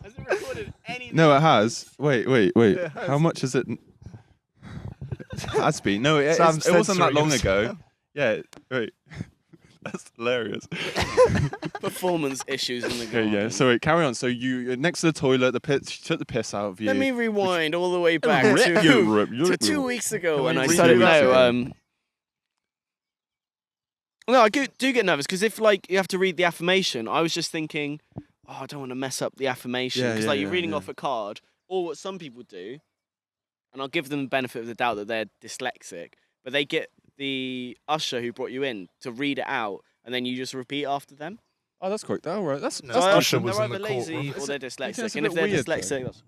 Has it recorded anything? No, it has. Wait. Yeah, it has. How much is it? It has been. No, it Sam's wasn't that censoring long himself. ago. Yeah. Wait. That's hilarious. Performance issues in the Okay, garden. yeah. So wait, carry on. So you're next to the toilet. She took the piss out of you. Let me rewind all the way back to 2 weeks ago when I Three started. weeks ago. No, I do get nervous because if like you have to read the affirmation, I was just thinking, oh, I don't want to mess up the affirmation because Yeah, you're reading yeah. off a card, or what some people do, and I'll give them the benefit of the doubt that they're dyslexic, but they get the usher who brought you in to read it out, and then you just repeat after them. Oh, that's quite. All right. That's No, that's Usher decent. was they're in the either lazy courtroom. or they're dyslexic, it's a and if bit they're weird, though. dyslexic, that's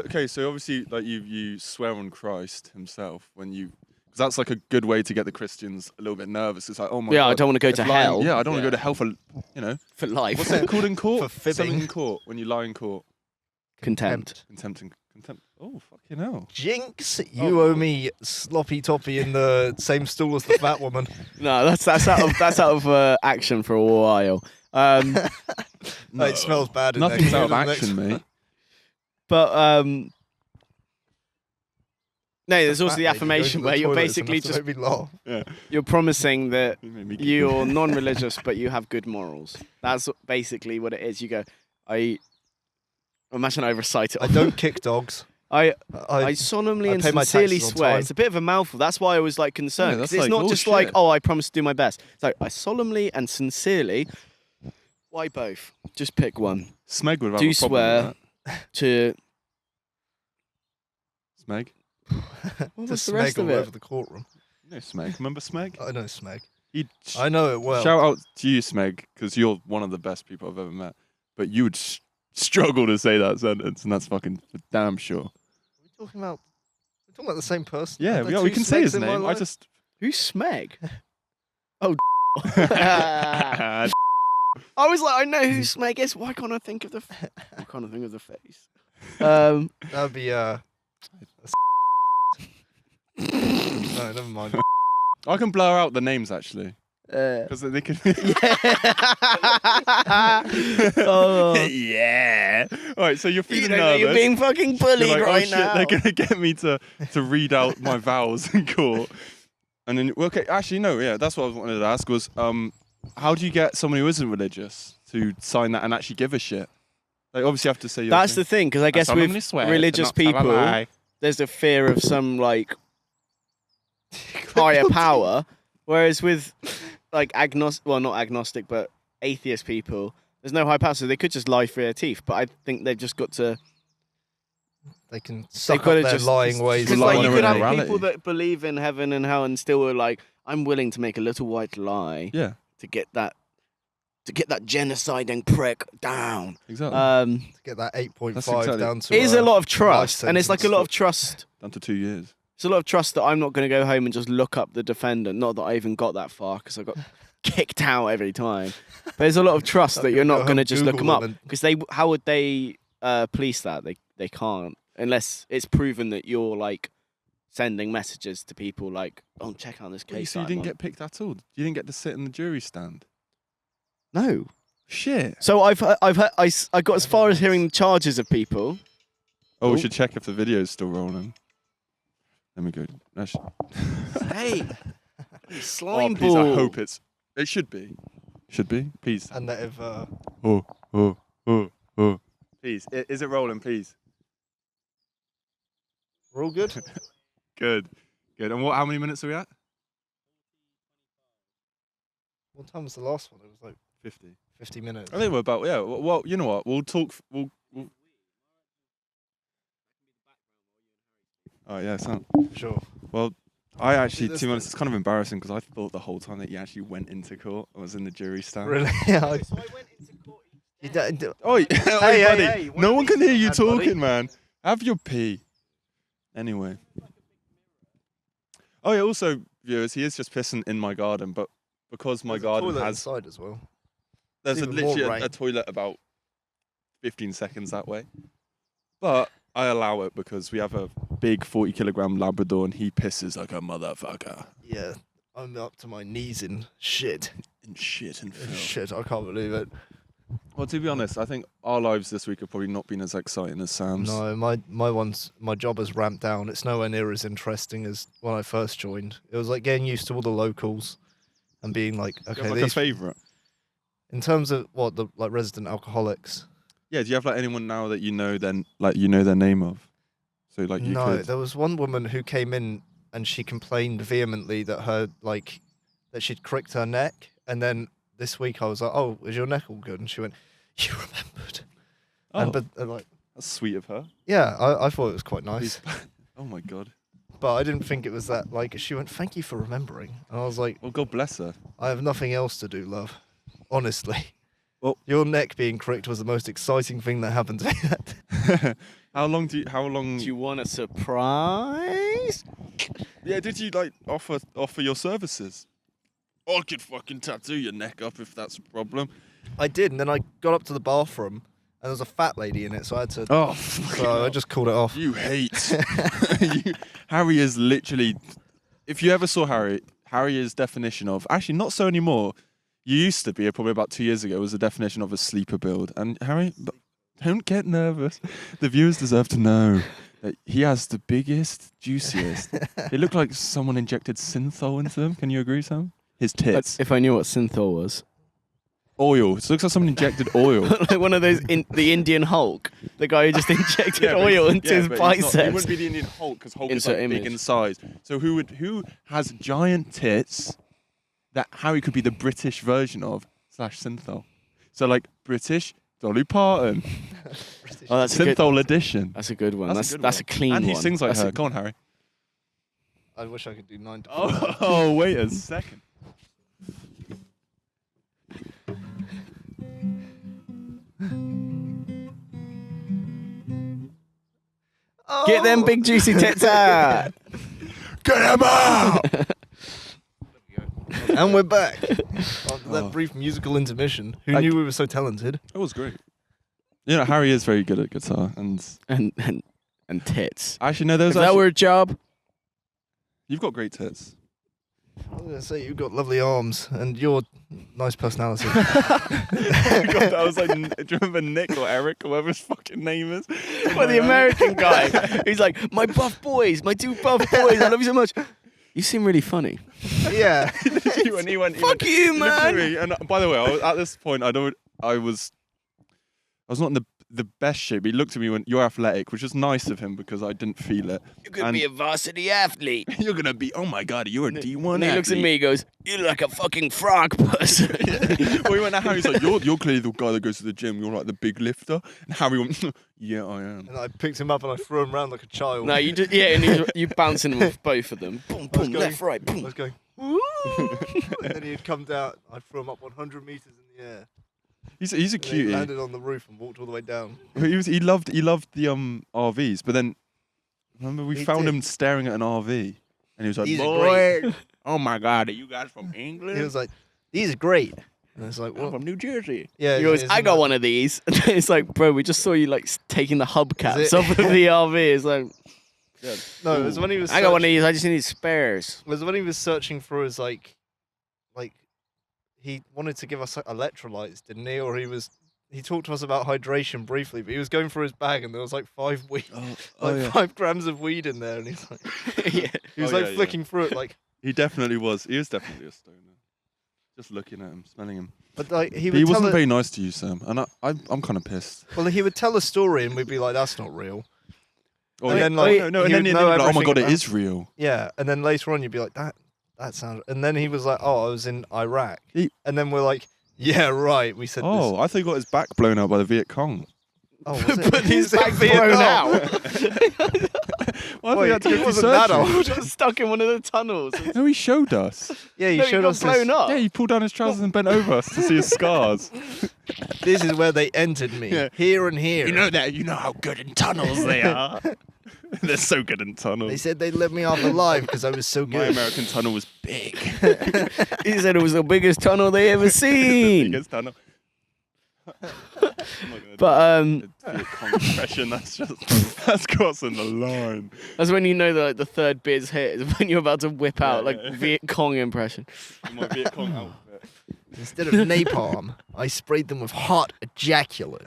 Okay, so obviously, like you swear on Christ Himself when you, because that's like a good way to get the Christians a little bit nervous. It's like, oh my God, I don't want to go if to lying- hell. Yeah, I don't want to go to hell for, for life. what's it called in court? For fibbing. Something in court when you lie in court. Contempt. Contempt. Oh fucking hell! Jinx, you owe me sloppy toppy in the same stool as the fat woman. No, that's out of action for a while. No, it smells bad in Nothing's there. out of Go to the next action, one. mate. But no, there's Fat also the lady goes affirmation to the where you're toilets and basically has to just make me laugh. Yeah, you're promising that you made me keep you're non-religious but you have good morals. That's basically what it is. You go, imagine I recite it. I don't kick dogs. I I solemnly I and pay my sincerely taxes on swear. time. It's a bit of a mouthful. That's why I was like concerned. Yeah, 'cause that's it's like, not oh, just like, shit. oh, I promise to do my best. It's like I solemnly and sincerely. Why both? Just pick one. Smeg would have Do a problem swear with to. that. Smeg? What to was the rest smeg of all it? over the courtroom. No, Smeg. Remember Smeg? I know Smeg. He'd I know it well. shout out to you, Smeg, because you're one of the best people I've ever met. But you would struggle to say that sentence, and that's fucking for damn sure. We're talking about the same person. Yeah, Are there we two can say Smegs his in my name. I life? just. Who's Smeg? Oh. I was like, I know who Smeg is. Why can't I think of the? Why can't I think of the face? That would be no, never mind. I can blur out the names actually, because they can. Oh. Yeah. All right, so you're You feeling don't know, nervous. you're being fucking bullied You're like, right oh, shit, now. they're gonna get me to read out my vows in court, and then okay, actually no, yeah, that's what I wanted to ask was how do you get someone who isn't religious to sign that and actually give a shit? Like obviously you have to say. That's the thing, because I guess solemnly with swear to religious not tell a people, lie. there's a fear of some like higher power, whereas with like not agnostic, but atheist people, there's no high power, so they could just lie through their teeth. But I think they've just got to. They can suck up gotta their just- lying ways. Because Rely like on you their could own have morality. people that believe in heaven and hell and still are like, I'm willing to make a little white lie Yeah, to get that genociding prick down. exactly. to get that 8.5 That's exactly- down to. It is a lot of trust, life and it's like a lot of sentence. trust. Down to 2 years. It's a lot of trust that I'm not going to go home and just look up the defendant. Not that I even got that far because I got kicked out every time. But there's a lot of trust that you're Go not going to home, just look them Google up them because how would they police that? They can't unless it's proven that you're like sending messages to people like, oh, check out this Wait, case. so you that I'm didn't on." get picked at all? You didn't get to sit in the jury stand? No. Shit. So I got as far as hearing the charges of people. Oh, Oh. we should check if the video's still rolling. Let me go. Hey, Oh, slime please, ball. I hope it should be. Should be. Please. And that if Please. Is it rolling, please? we're all good. Good. Good. And how many minutes are we at? What time was the last one? It was like 50. 50 minutes. I think we're about, yeah. Well, you know what? We'll talk. We'll Oh, yeah, Sam. Sure. Well, I actually, this to be honest, bit. it's kind of embarrassing because I thought the whole time that you actually went into court. I was in the jury stand. Really? Yeah. So I went into court. Oh, Hey, buddy. hey, No what one can piece hear you you had, buddy? talking, man. Have your pee. Anyway. Oh, yeah, also, viewers, he is just pissing in my garden, but because my There's a garden toilet has... inside as well. There's even more literally rain. a toilet about 15 seconds that way. But I allow it because we have a big 40-kilogram Labrador and he pisses like a motherfucker. Yeah. I'm up to my knees in shit. In shit and filth. Shit, I can't believe it. Well, to be honest, I think our lives this week have probably not been as exciting as Sam's. No, my job has ramped down. It's nowhere near as interesting as when I first joined. It was like getting used to all the locals and being like, Do you okay, have like a favourite? in terms of what the like resident alcoholics. Yeah, do you have like anyone now that you know then like you know their name of? So like you No, could there was one woman who came in and she complained vehemently that that she'd cricked her neck, and then this week I was like, "Oh, is your neck all good?" And she went, "You remembered." Oh, that's sweet of her. Yeah, I thought it was quite nice, Oh my god. but I didn't think it was that. Like, she went, "Thank you for remembering," and I was like, Well, God bless her. "I have nothing else to do, love. Honestly." Well- your neck being cricked was the most exciting thing that happened to me. How long? Do you want a surprise? Yeah, did you like offer your services? I could fucking tattoo your neck up if that's a problem. I did, and then I got up to the bathroom, and there was a fat lady in it, so I had to. Oh, So I just called it off. you hate. Harry is literally. If you ever saw Harry is definition of actually not so anymore. You used to be probably about 2 years ago was the definition of a sleeper build, and Harry, don't get nervous. The viewers deserve to know that he has the biggest, juiciest. They look like someone injected synthol into them. Can you agree, Sam? His tits. If I knew what synthol was. Oil. It looks like someone injected oil. Like one of those, the Indian Hulk. The guy who just injected oil into his but biceps. he wouldn't be the Indian Hulk because Hulk is Insert like big image. in size. So who has giant tits that Harry could be the British version of / synthol? So like British Dolly Parton. Oh, that's a good, Synthol edition. that's a good one. That's a good that's one. a clean And one. he sings like That's her. a- Come on, Harry. I wish I could do 9 to 5. Oh, wait a second. Get them big juicy tits out. Get him out! And we're back. After that Oh. brief musical intermission. Who I- knew we were so talented? That was great. You know, Harry is very good at guitar, and and tits. actually, no, there If was that actually, were a job, you've got great tits. I was going to say, you've got lovely arms and your nice personality. God, that was like, do you remember Nick or Eric, or whatever his fucking name is? well, the American guy, he's like, my buff boys, my two buff boys, I love you so much. You seem really funny. Yeah. he went, Fuck you, he looked at man. me, and by the way, at this point, I was not in the best shape. He looked at me and went, "You're athletic," which was nice of him because I didn't feel it. You could And- be a varsity athlete. You're gonna be, oh my god, you're a D1 And he looks at me, he goes, you look like a fucking frog person. Well, he went, Harry's like, you're clearly the guy that goes to the gym. You're like the big lifter. And Harry went, yeah, I am. And I picked him up and I threw him around like a child. No, you just, yeah, and you bouncing with both of them. Boom, I was boom, going- left, right, I boom. was going, woo! And then he'd come down. I threw him up 100 meters in the air. He's a And then he cutie. landed on the roof and walked all the way down. He loved the RVs, but then remember we He found did. him staring at an RV, and he was like, These are "Boy, oh my god, are you guys from England? He was like, these are great. And it's like, I'm what? from New Jersey." Yeah. He goes, it's I got not- one of these. And then it's like, bro, we just saw you like taking the hubcaps it? off of the RV. It's like, Yeah. No, it was when he was. I got one of searching- these. I just need spares. It was when he was searching for his like he wanted to give us like, electrolytes, didn't he? Or he talked to us about hydration briefly, but he was going through his bag and there was like 5 weed, Oh, 5 grams of weed in there, and he's like, Yeah. he was Oh, like yeah, yeah. flicking through it, like, He definitely was. He was definitely a stoner. Just looking at him, smelling him. but like he But would he tell wasn't a, very nice to you, Sam, and I'm kind of pissed. well, he would tell a story and we'd be like, that's not real. Oh, And yeah. then, like, no, and he then would you'd know be like, oh my everything god, it about- is real. Yeah, and then later on you'd be like, that sounds. And then he was like, oh, I was in Iraq. And then we're like, yeah, right. We said Oh, this. I thought he got his back blown out by the Viet Cong. Oh, was it? But his Was it back blown Vietnam? out. Well, I Wait, thought he had to he go through wasn't that surgery. old. Got stuck in one of the tunnels. No, he showed us. Yeah, he No, showed got us blown this. up. Yeah, he pulled down his trousers and bent over us to see his scars. This is where they entered me. Yeah. Here and here. that. You know how good in tunnels they are. They're so good in tunnels. They said they'd let me off alive because I was so My good. American tunnel was big. He said it was the biggest tunnel they ever seen. Biggest tunnel. But Viet Cong impression, that's crossing the line. that's when you know that like, the third beer's hit is when you're about to whip out like yeah. Viet Cong impression. My Viet Cong outfit. Instead of napalm, I sprayed them with hot ejaculate.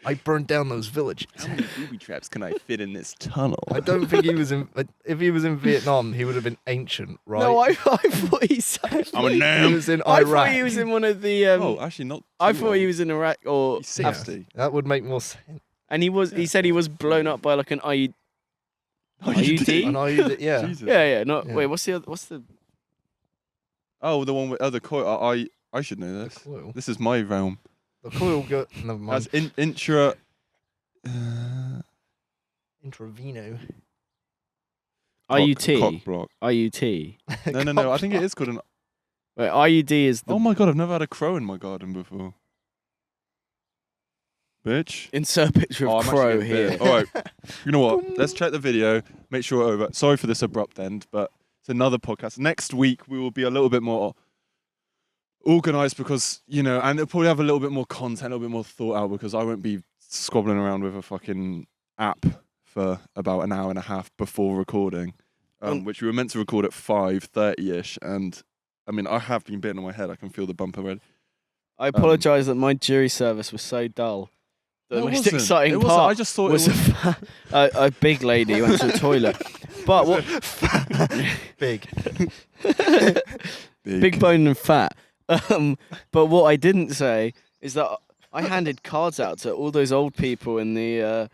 I burned down those villages. How many booby traps can I fit in this tunnel? I don't think he was in. If he was in Vietnam, he would have been ancient, right? No, I thought he said. I'm a He nam. was in I Iraq. thought he was in one of the. Oh, actually, not. I too thought he old. was in Iraq or. He's 60. That would make more sense. And he was. He said he was blown up by like an IUD. IUD? I know you did, yeah. Jesus. Yeah. No, Yeah. wait. What's the other? What's the? Oh, the one with other coil. I should know this. Coil. This is my realm. The coil go. Never mind. That's intra. Intraveno. IUT. Cock block. IUT. No. I think it is called an. Wait, IUD is the. Oh my god! I've never had a crow in my garden before. Bitch. Insert picture Oh, of I'm crow actually getting here. bit. All right. You know what? Let's check the video. Make sure we're over. Sorry for this abrupt end, but it's another podcast. Next week we will be a little bit more organized because and it'll probably have a little bit more content, a little bit more thought out because I won't be squabbling around with a fucking app for about an hour and a half before recording, which we were meant to record at 5:30ish, and I mean I have been bitten on my head. I can feel the bump already. I apologise that my jury service was so dull. The No, it most wasn't. exciting It wasn't. part I just thought was it was. a big lady who went to the toilet. But what Big. big bone and fat. But what I didn't say is that I handed cards out to all those old people in the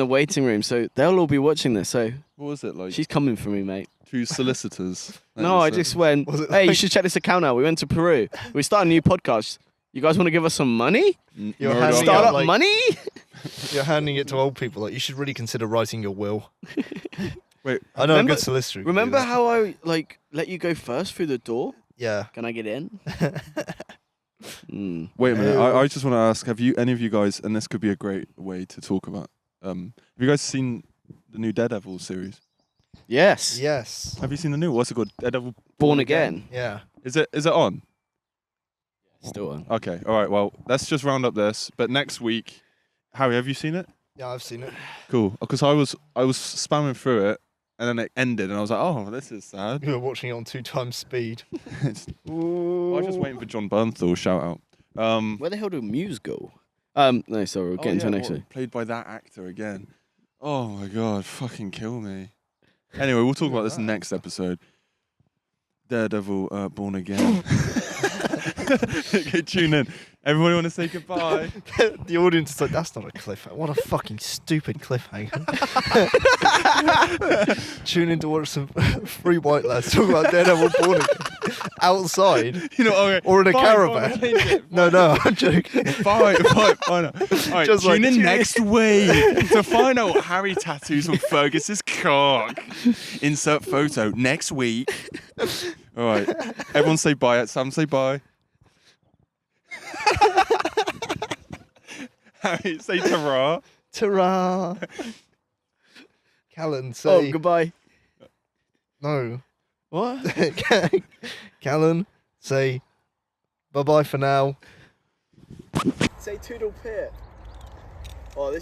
waiting room, so they'll all be watching this. So What was it like? she's coming for me, mate. Two solicitors. No, I just went, Was it hey, you like- should check this account out. We went to Peru. We started a new podcast. You guys want to give us some money? You're No, handing no. Start out, up like- money? You're handing it to old people. Like you should really consider writing your will. Wait. I know Remember- a good solicitor. who could do Remember that. how I let you go first through the door? Yeah. Can I get in? Wait a minute. Ew. I just want to ask: have you any of you guys? And this could be a great way to talk about. Have you guys seen the new Daredevil series? Yes. Yes. Have you seen the new? What's it called? Daredevil. Born again. Yeah. Is it on? Still on. Okay. All right. Well, let's just round up this. But next week, Harry, have you seen it? Yeah, I've seen it. Cool. Because I was spamming through it, and then it ended, and I was like, oh, this is sad. You were watching it on 2x speed. I was just waiting for John Bernthal shout out. Where the hell did Muse go? No, sorry, we'll get into it next week. Played by that actor again. Oh my god, fucking kill me. Anyway, we'll talk about this next episode. Daredevil, Born Again. Okay, tune in. Everybody want to say goodbye? The audience is like, that's not a cliffhanger. What a fucking stupid cliffhanger. Tune in to watch some three white lads talk about Daredevil Born Again. Outside. You know, okay, Or in a fine, caravan. fine, change it, No, I'm joking. Fine. All right, Just tune like- in next week to find out what Harry tattoos on Fergus's cock. Insert photo next week. All right, everyone say bye. Sam, say bye. Harry, say ta-ra. Ta-ra. Callan, Oh, say... goodbye. No. What? Callan, say bye-bye for now. Say toodle pip. Oh, this